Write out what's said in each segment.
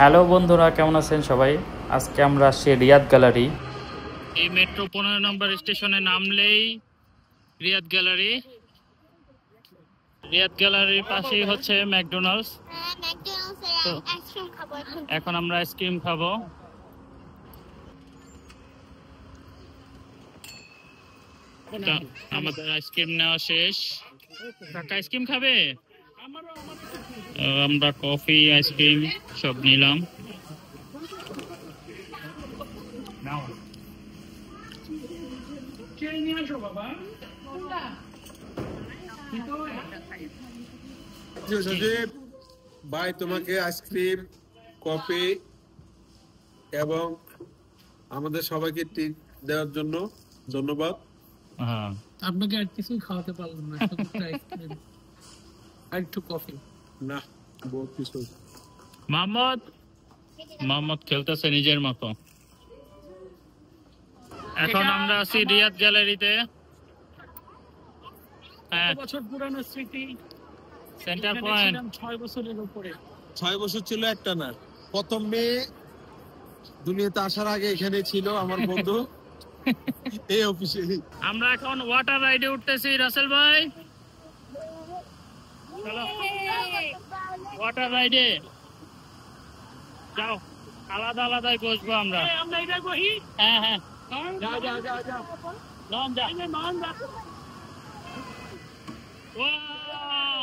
Hello বন্ধুরা, কেমন আছেন সবাই? আজকে আমরা আসছি রিয়াদ গ্যালারি। এই মেট্রো 15 নম্বর স্টেশনে নামলেই রিয়াদ গ্যালারি। রিয়াদ গ্যালারির পাশেই হচ্ছে ম্যাকডোনাল্ডস। তো এখন আমরা আইসক্রিম খাবো। আমাদের আইসক্রিম নেওয়া শেষ। কাকা আইসক্রিম খাবে? আমরা কফি আইসক্রিম সব নিলাম। ভাই তোমাকে আইসক্রিম, কফি এবং আমাদের সবাইকে ট্রিট দেওয়ার জন্য ধন্যবাদ। আপনাকে আর কিছুই খাওয়াতে পারলাম না, শুধু আইসক্রিম আর একটু কফি। না, বহুত কিছু। মোহাম্মদ খেলতেছে নিজের মতো। এখন আমরা আছি রিয়াদ গ্যালারিতে। বছর পুরানো স্মৃতি, সেন্টার পয়েন্ট। 6 বছরের উপরে। 6 বছর ছিল একটা না, প্রথম মেয়ে দুনিয়াতে আসার আগে এখানে ছিল আমার বন্ধু এই অফিসে। আমরা এখন ওয়াটার রাইডে উঠতেছি। রাসেল ভাই, চলো ওয়াটার রাইডে যাও। আলাদা আলাদাই বসবো আমরা। হ্যাঁ হ্যাঁ, যাও যাও যাও যাও। লন যা। Wow!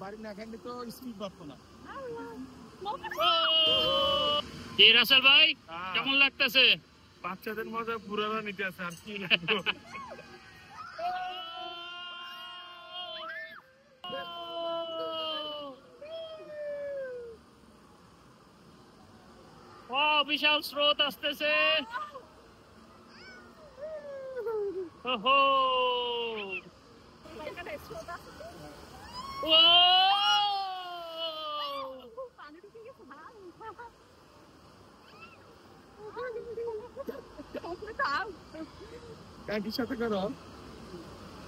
বাড়ি না এখানে তো স্পিড পাবো না। রাসেল ভাই, কেমন লাগতেছে? বাচ্চাদের মধ্যে পুরানো নিতে আছে আর কি। বিশাল স্রোত আসতেছে। ওহো, কাকির সাথে করো,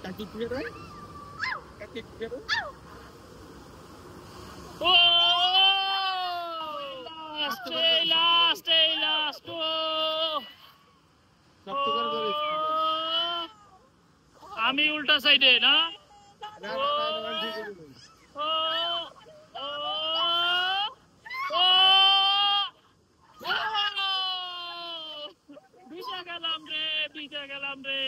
কাকি কি করে, কাকি কি করে। আমি উল্টা সাইডে না। ভিজা গেলাম রে, ভিজা গেলাম রে।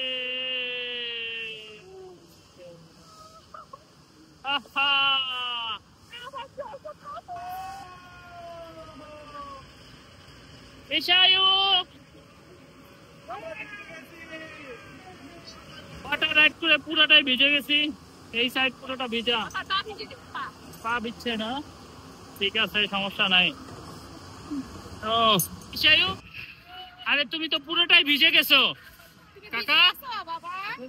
আহা, ওয়াটার রাইড করে পুরোটাই ভিজে গেছি। এই সাইড পুরোটা ভিজা, পা ভিজছে না। ঠিক আছে, সমস্যা নাই। ও আরে তুমি তো পুরোটাই ভিজে গেছো কাকা,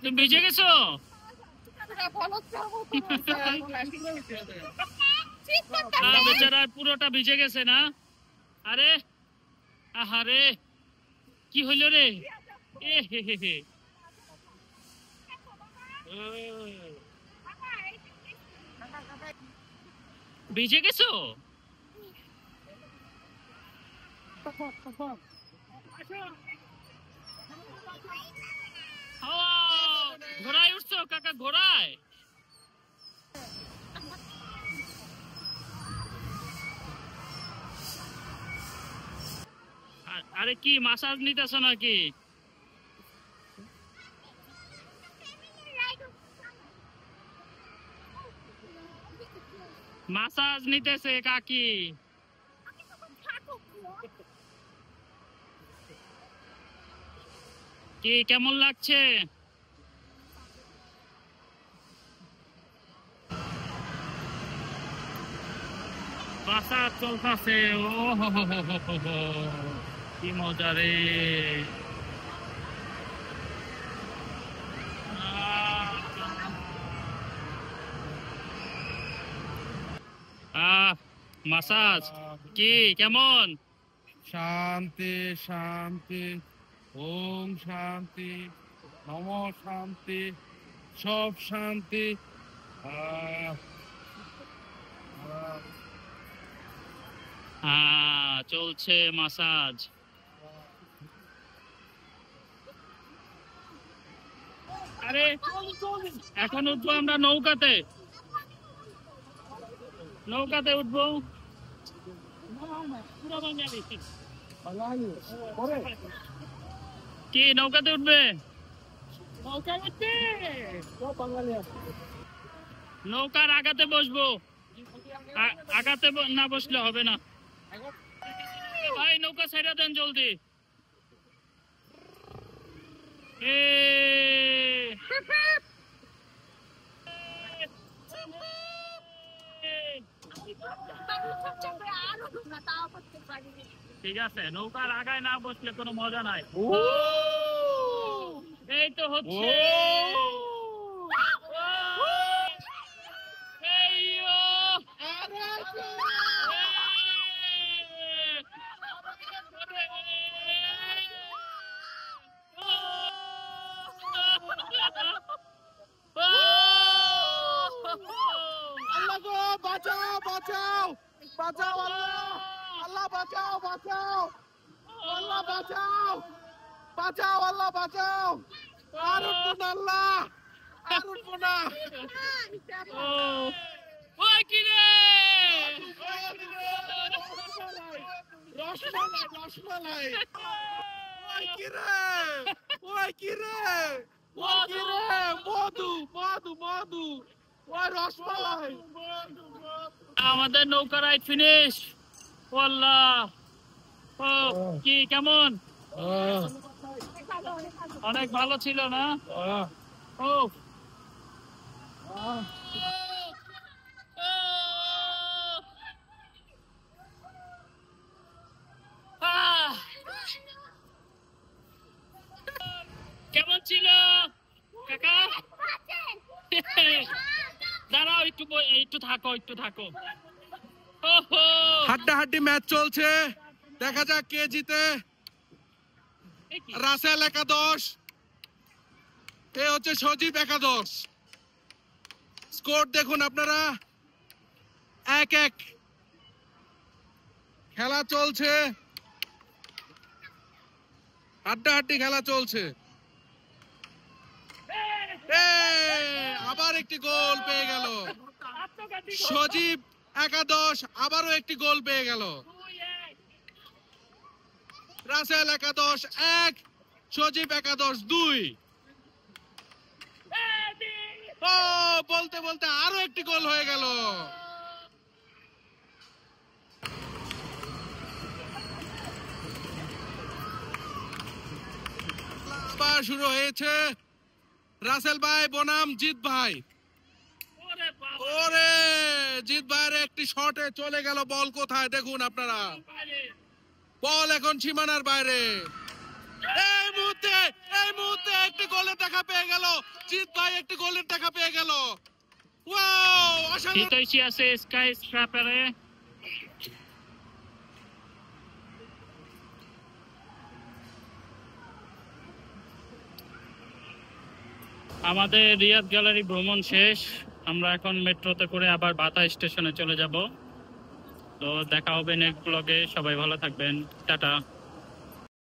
তুমি ভিজে গেছো। বেচারা পুরোটা ভিজে গেছে না। আরে আহারে, কি হইল রে? এ হে হে হে, ভিজে গেছো। ঘোড়ায় উঠছো কাকা, ঘোড়ায়? আরে কি মাসাজ নিতেছ নাকি? মাসাজ নিতেছে কাকি। কি কেমন লাগছে? মাসাজ চলতেছে। ও হো হো হো হো হো, কি মজা রে। মাসাজ কি কেমন? শান্তি শান্তি, ওম শান্তি, নম শান্তি, সব শান্তি। চলছে মাসাজ। আরে এখন উঠবো আমরা নৌকাতে, নৌকাতে উঠবো। কি নৌকাতে উঠবে? নৌকার আগাতে বসবো, আগাতে না বসলে হবে না ভাই। নৌকা ছেড়ে দেন জলদি। ঠিক আছে, নৌকার আগায় না বসলে কোনো মজা নাই। এই তো হচ্ছে। আল্লাহ গো, বাঁচাও বাঁচাও বাঁচাও, আল্লাহ আল্লাহ বাঁচাও বাঁচাও, আল্লাহ বাঁচাও বাঁচাও, আল্লাহ বাঁচাও। আর উঠবো না আল্লাহ, আর উঠবো না। ওই কি রে? রসমালাই রসমালাই, ওই কি রে, ওই কি রে, ওই কি রে, মধু মধু মধু, ওই রসমালাই। আমাদের নৌকা রাইড ফিনিশ। আল্লাহ, ও কি কেমন? অনেক ভালো ছিল না? ও কেমন ছিল কাকা? দাঁড়াও একটু, একটু থাকো, একটু থাকো। হাড্ডাহাড্ডি ম্যাচ চলছে, দেখা যাক কে জিতে। রাসেল একাদশ, এ হচ্ছে সজীব একাদশ। স্কোর দেখুন আপনারা, 1-1 খেলা চলছে, হাড্ডাহাড্ডি খেলা চলছে। আবার একটি গোল পেয়ে গেল সজীব একাদশ, আবারও একটি গোল পেয়ে গেল। রাসেল একাদশ 1, সজীব একাদশ 2। ও বলতে বলতে আরো একটি গোল হয়ে গেল। আবার শুরু হয়েছে। রাসেল ভাই বনাম জিৎ ভাই। ওরে জিৎ ভাইয়ের একটি শটে চলে গেল বল, কোথায় দেখুন আপনারা। বল এখন সীমানার বাইরে। এই মুহূর্তে একটি গোলের দেখা পেয়ে গেল জিৎ ভাই, একটি গোলের দেখা পেয়ে গেল। ওয়াও, অসাধারণ। হিতৈষী আছে স্কাই স্ক্র্যাপারে। আমাদের রিয়াদ গ্যালারি ভ্রমণ শেষ। আমরা এখন মেট্রোতে করে আবার বাতা স্টেশনে চলে যাব। তো দেখা হবে নেক্সট ব্লগে। সবাই ভালো থাকবেন, টাটা।